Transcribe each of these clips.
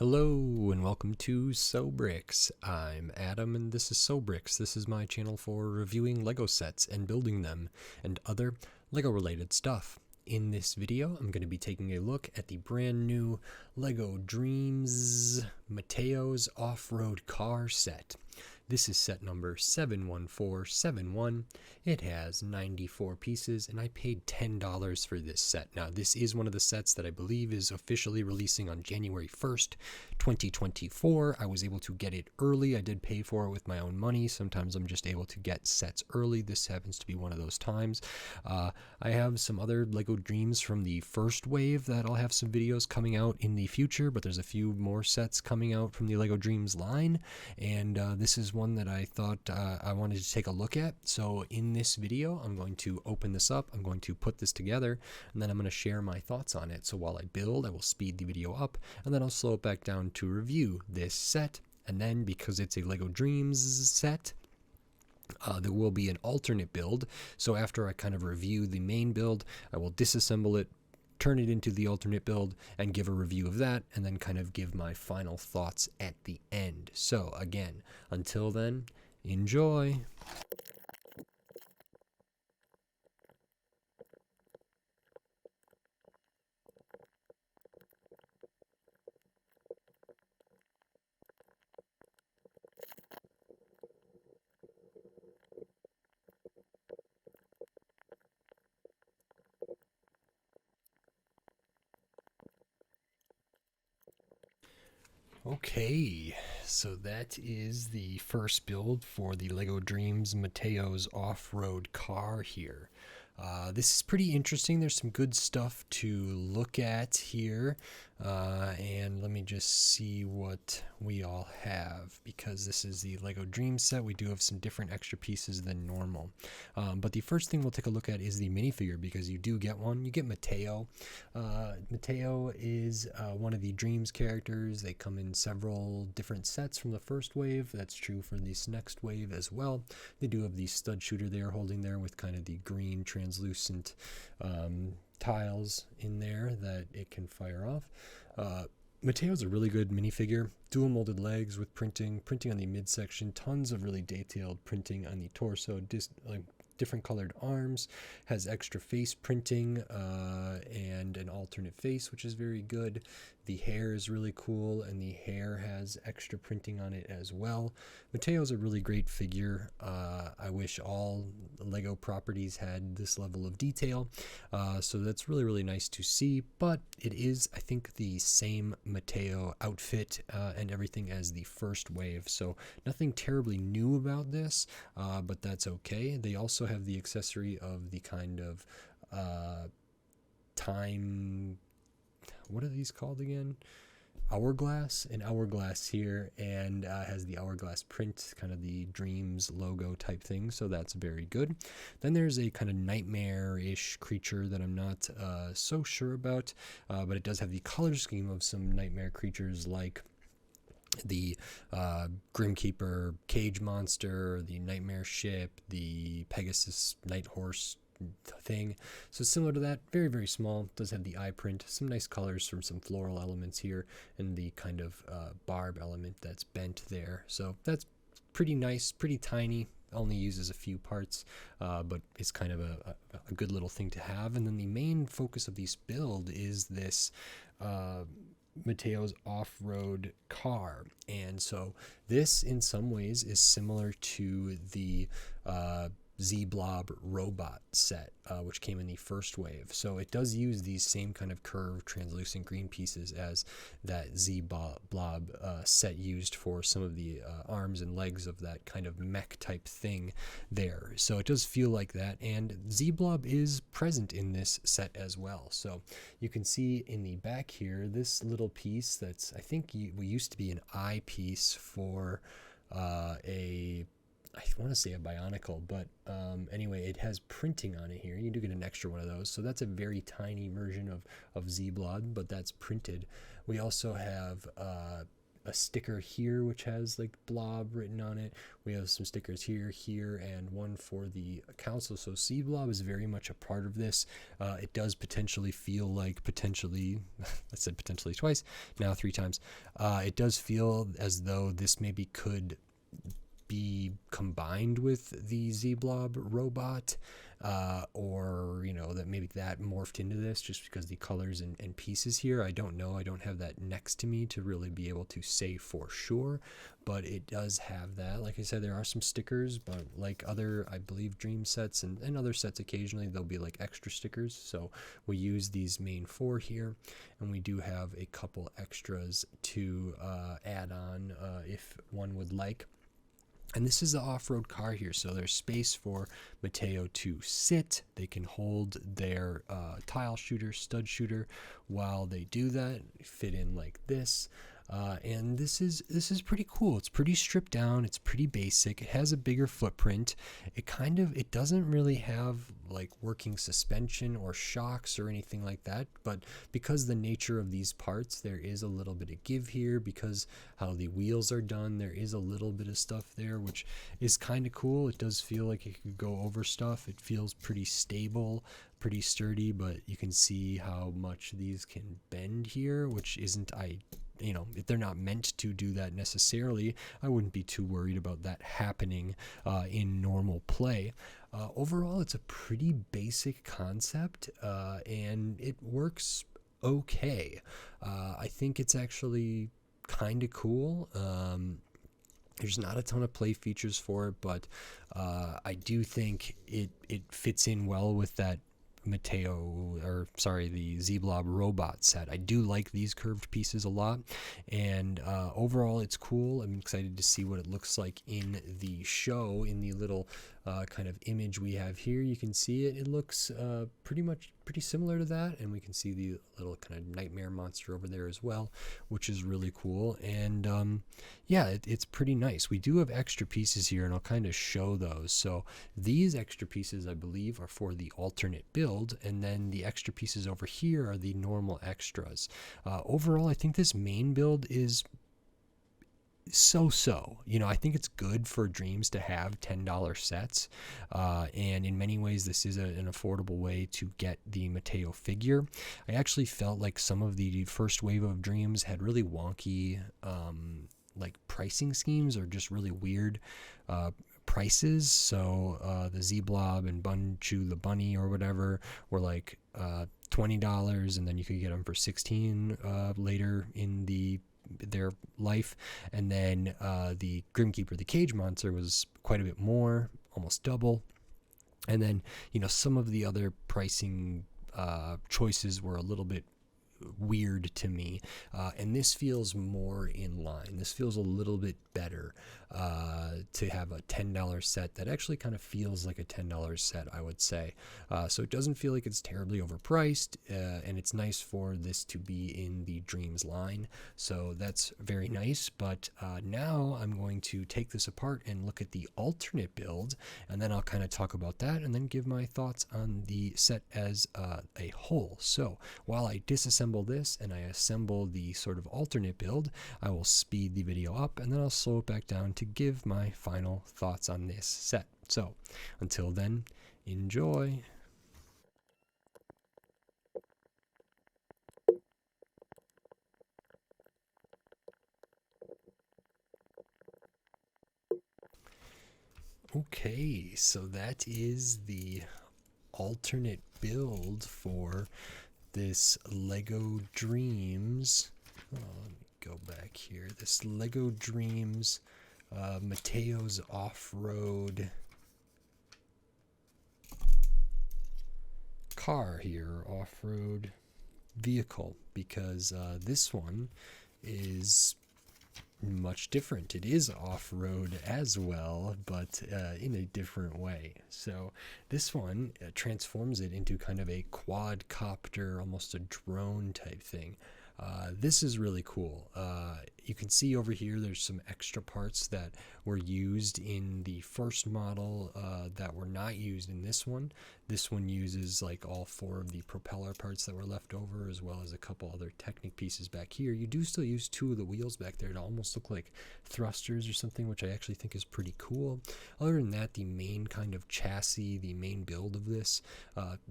Hello and welcome to Sobrix. I'm Adam and this is Sobrix. This is my channel for reviewing Lego sets and building them and other Lego related stuff. In this video, I'm going to be taking a look at the brand new Lego Dreamzzz Mateo's off-road car set. This is set number 71471. It has 94 pieces and I paid $10 for this set. Now this is one of the sets that I believe is officially releasing on January 1st, 2024. I was able to get it early. I did pay for it with my own money. Sometimes I'm just able to get sets early. This happens to be one of those times. I have some other Lego Dreams from the first wave that I'll have some videos coming out in the future, but there's a few more sets coming out from the Lego Dreams line, and this is one that I thought I wanted to take a look at. So in this video, I'm going to open this up, I'm going to put this together, and then I'm going to share my thoughts on it. So while I build, I will speed the video up, and then I'll slow it back down to review this set. And then because it's a Lego Dreams set, there will be an alternate build. So after I kind of review the main build, I will disassemble it, turn it into the alternate build, and give a review of that, and then kind of give my final thoughts at the end. So again, until then, enjoy! Okay, so that is the first build for the Lego Dreamzzz Mateo's off-road car here. This is pretty interesting. There's some good stuff to look at here, and let me just see what we all have, because this is the Lego Dreamzzz set. We do have some different extra pieces than normal, but the first thing we'll take a look at is the minifigure, because you do get one. You get Mateo. Mateo is one of the Dreamzzz characters. They come in several different sets from the first wave. That's true for this next wave as well. They do have the stud shooter they are holding there with kind of the green translucent tiles in there that it can fire off. Mateo's a really good minifigure. Dual molded legs with printing on the midsection, tons of really detailed printing on the torso, different colored arms, has extra face printing and an alternate face, which is very good. The hair is really cool, and the hair has extra printing on it as well. Mateo's a really great figure. I wish all Lego properties had this level of detail, so that's really, really nice to see. But it is, I think, the same Mateo outfit and everything as the first wave, so nothing terribly new about this, but that's okay. They also have the accessory of the kind of time, what are these called again? Hourglass, an hourglass here, and has the hourglass print, kind of the Dreamzzz logo type thing, so that's very good. Then there's a kind of nightmare-ish creature that I'm not so sure about, but it does have the color scheme of some nightmare creatures like the Grimkeeper cage monster, the nightmare ship, the Pegasus night horse thing. So similar to that, very, very small. Does have the eye print, some nice colors from some floral elements here, and the kind of barb element that's bent there. So that's pretty nice, pretty tiny. Only uses a few parts, but it's kind of a good little thing to have. And then the main focus of this build is this Mateo's off-road car, and so this in some ways is similar to the Z-Blob robot set, which came in the first wave. So it does use these same kind of curved translucent green pieces as that Z-Blob set used for some of the arms and legs of that kind of mech type thing there. So it does feel like that, and Z-Blob is present in this set as well. So you can see in the back here, this little piece that's, I think we used to be an eye piece for I want to say a Bionicle, but anyway, it has printing on it here. You do get an extra one of those, so that's a very tiny version of Z-Blob, but that's printed. We also have a sticker here which has like blob written on it. We have some stickers here, and one for the council. So sea blob is very much a part of this. It does potentially feel like I said potentially twice, now 3 times. It does feel as though this maybe could be combined with the Z-Blob robot, or that maybe that morphed into this just because the colors and pieces here. I don't know. I don't have that next to me to really be able to say for sure, but it does have that. Like I said, there are some stickers, but like other, I believe, Dream sets and other sets, occasionally there'll be like extra stickers. So we use these main 4 here, and we do have a couple extras to add on if one would like. And this is the off-road car here, so there's space for Mateo to sit. They can hold their tile shooter, stud shooter, while they do that. Fit in like this. And this is pretty cool. It's pretty stripped down. It's pretty basic. It has a bigger footprint. It doesn't really have like working suspension or shocks or anything like that, but because the nature of these parts, there is a little bit of give here. Because how the wheels are done, there is a little bit of stuff there, which is kind of cool. It does feel like it could go over stuff. It feels pretty stable, pretty sturdy, but you can see how much these can bend here, which isn't if they're not meant to do that necessarily, I wouldn't be too worried about that happening in normal play. Overall, it's a pretty basic concept, and it works okay. I think it's actually kind of cool. There's not a ton of play features for it, but I do think it fits in well with that the Z-Blob robot set. I do like these curved pieces a lot, and overall it's cool. I'm excited to see what it looks like in the show. In the little kind of image we have here, you can see it looks pretty similar to that, and we can see the little kind of nightmare monster over there as well, which is really cool. And it's pretty nice. We do have extra pieces here, and I'll kind of show those. So these extra pieces, I believe, are for the alternate build, and then the extra pieces over here are the normal extras. Overall, I think this main build is so. I think it's good for Dreamzzz to have $10 sets, and in many ways this is an affordable way to get the Mateo figure. I actually felt like some of the first wave of Dreamzzz had really wonky like pricing schemes, or just really weird prices. So the Z-Blob and Bunchu the Bunny or whatever were like $20, and then you could get them for $16 later in their life. And then the Grimkeeper the Cage Monster was quite a bit more, almost double. And then some of the other pricing choices were a little bit weird to me, and this feels more in line. This feels a little bit better to have a $10 set that actually kind of feels like a $10 set, I would say. So it doesn't feel like it's terribly overpriced, and it's nice for this to be in the Dreamzzz line. So that's very nice. But now I'm going to take this apart and look at the alternate build, and then I'll kind of talk about that and then give my thoughts on the set as a whole. So while I disassemble this and I assemble the sort of alternate build, I will speed the video up, and then I'll slow it back down to give my final thoughts on this set. So until then, enjoy. Okay, so that is the alternate build for this Lego Dreamzzz. Let me go back here. This Lego Dreamzzz Mateo's off-road car here, off-road vehicle, because this one is much different. It is off-road as well, but in a different way. So this one transforms it into kind of a quadcopter, almost a drone type thing. This is really cool. you can see over here there's some extra parts that were used in the first model that were not used in this one. This one uses like all 4 of the propeller parts that were left over, as well as a couple other Technic pieces back here. You do still use 2 of the wheels back there to almost look like thrusters or something, which I actually think is pretty cool. Other than that, the main kind of chassis, the main build of this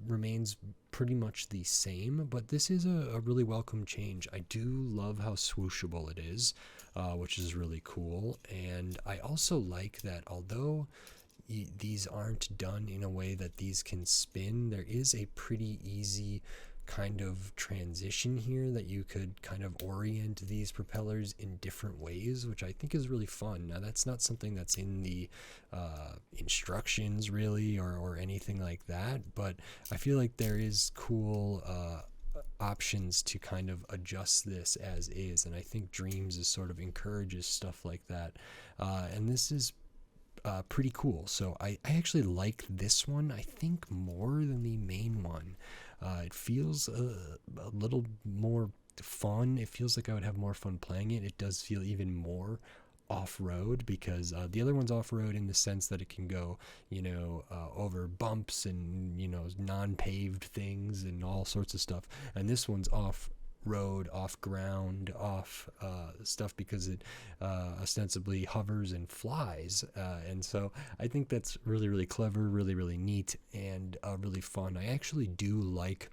remains pretty much the same, but this is a really welcome change. I do love how swooshable it is, which is really cool. And I also like that although these aren't done in a way that these can spin, there is a pretty easy kind of transition here that you could kind of orient these propellers in different ways, which I think is really fun. Now that's not something that's in the instructions really or anything like that, but I feel like there is cool options to kind of adjust this as is, and I think Dreamzzz sort of encourages stuff like that, and this is pretty cool. So I actually like this one, I think, more than the main one. It feels a little more fun. It feels like I would have more fun playing it. It does feel even more off-road, because the other one's off-road in the sense that it can go, over bumps and, non-paved things and all sorts of stuff. And this one's off-road, off-ground, off stuff, because it ostensibly hovers and flies. And so I think that's really, really clever, really, really neat, and really fun. I actually do like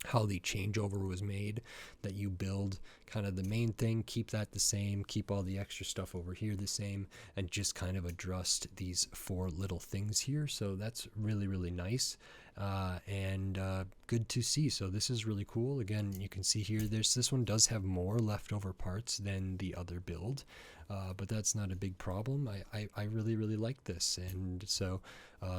how the changeover was made, that you build kind of the main thing, keep that the same, keep all the extra stuff over here the same, and just kind of adjust these 4 little things here. So that's really, really nice, and good to see. So this is really cool. Again, you can see here this one does have more leftover parts than the other build, but that's not a big problem. I really, really like this, and so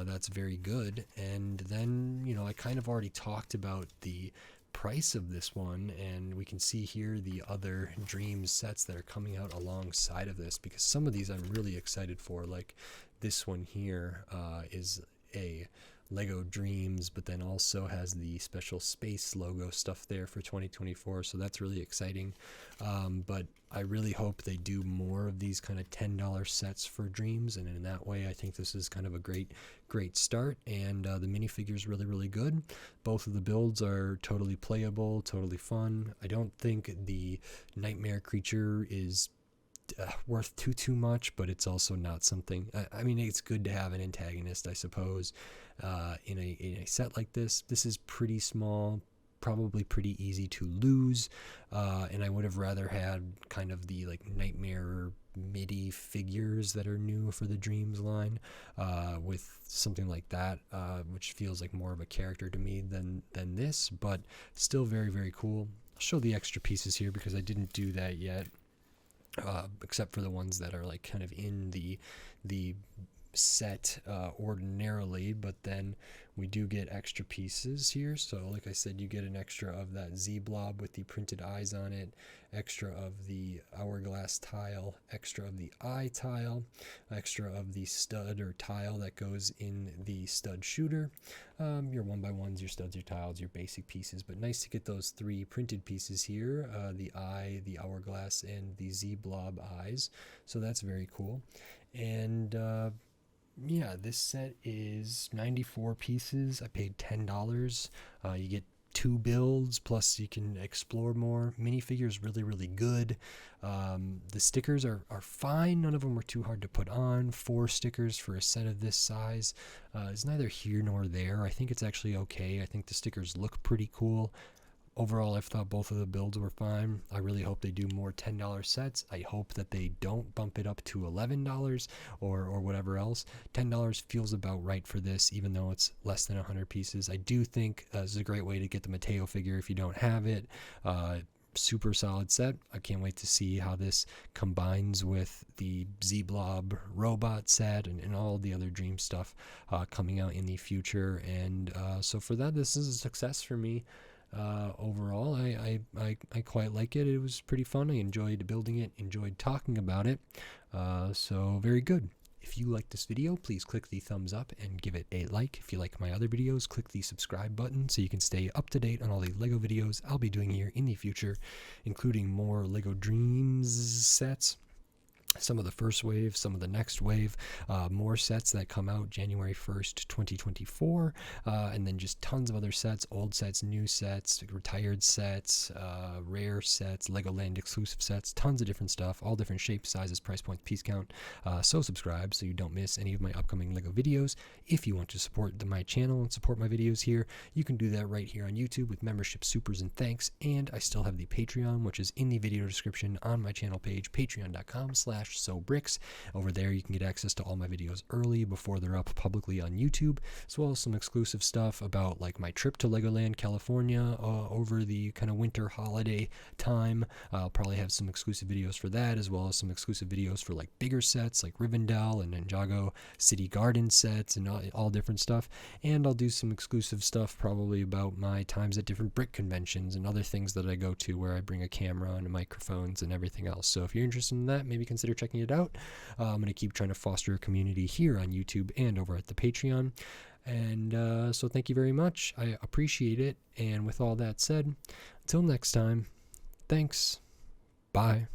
that's very good. And then, I kind of already talked about the price of this one, and we can see here the other Dreamzzz sets that are coming out alongside of this, because some of these I'm really excited for. Like this one here is a Lego Dreamzzz, but then also has the special space logo stuff there for 2024, so that's really exciting. But I really hope they do more of these kind of $10 sets for Dreamzzz, and in that way I think this is kind of a great start. And the minifigure's really, really good. Both of the builds are totally playable, totally fun. I don't think the Nightmare creature is worth too much, but it's also not something, I mean, it's good to have an antagonist, I suppose, in a set like this. This is pretty small, probably pretty easy to lose, and I would have rather had kind of the like Nightmare MIDI figures that are new for the Dreamzzz line, with something like that, which feels like more of a character to me than this, but still very, very cool. I'll show the extra pieces here because I didn't do that yet, except for the ones that are like kind of in the set ordinarily, but then we do get extra pieces here. So like I said, you get an extra of that Z blob with the printed eyes on it, extra of the hourglass tile, extra of the eye tile, extra of the stud or tile that goes in the stud shooter, your 1x1s, your studs, your tiles, your basic pieces. But nice to get those 3 printed pieces here, the eye, the hourglass, and the Z blob eyes. So that's very cool. And yeah, this set is 94 pieces. I paid $10. You get 2 builds, plus you can explore more. Minifigures really, really good. The stickers are fine. None of them were too hard to put on. 4 stickers for a set of this size is neither here nor there. I think it's actually okay. I think the stickers look pretty cool. Overall, I thought both of the builds were fine. I really hope they do more $10 sets. I hope that they don't bump it up to $11 or whatever else. $10 feels about right for this, even though it's less than 100 pieces. I do think this is a great way to get the Mateo figure if you don't have it. Super solid set. I can't wait to see how this combines with the Z-Blob robot set and all the other Dream stuff coming out in the future. And so for that, this is a success for me. Overall, I quite like it. It was pretty fun. I enjoyed building it, enjoyed talking about it. So very good. If you like this video, please click the thumbs up and give it a like. If you like my other videos, click the subscribe button so you can stay up to date on all the LEGO videos I'll be doing here in the future, including more LEGO Dreamzzz sets. Some of the first wave, some of the next wave, more sets that come out January 1st, 2024, and then just tons of other sets, old sets, new sets, retired sets, rare sets, Legoland exclusive sets, tons of different stuff, all different shapes, sizes, price points, piece count. So subscribe so you don't miss any of my upcoming LEGO videos. If you want to support my channel and support my videos here, you can do that right here on YouTube with membership, supers, and thanks. And I still have the Patreon, which is in the video description on my channel page, patreon.com/SoBricks. Over there you can get access to all my videos early before they're up publicly on YouTube, as well as some exclusive stuff about like my trip to Legoland, California over the kind of winter holiday time. I'll probably have some exclusive videos for that, as well as some exclusive videos for like bigger sets like Rivendell and Ninjago City Garden sets and all different stuff. And I'll do some exclusive stuff probably about my times at different brick conventions and other things that I go to where I bring a camera and microphones and everything else. So if you're interested in that, maybe consider checking it out. I'm going to keep trying to foster a community here on YouTube and over at the Patreon. And so thank you very much. I appreciate it. And with all that said, until next time, thanks. Bye.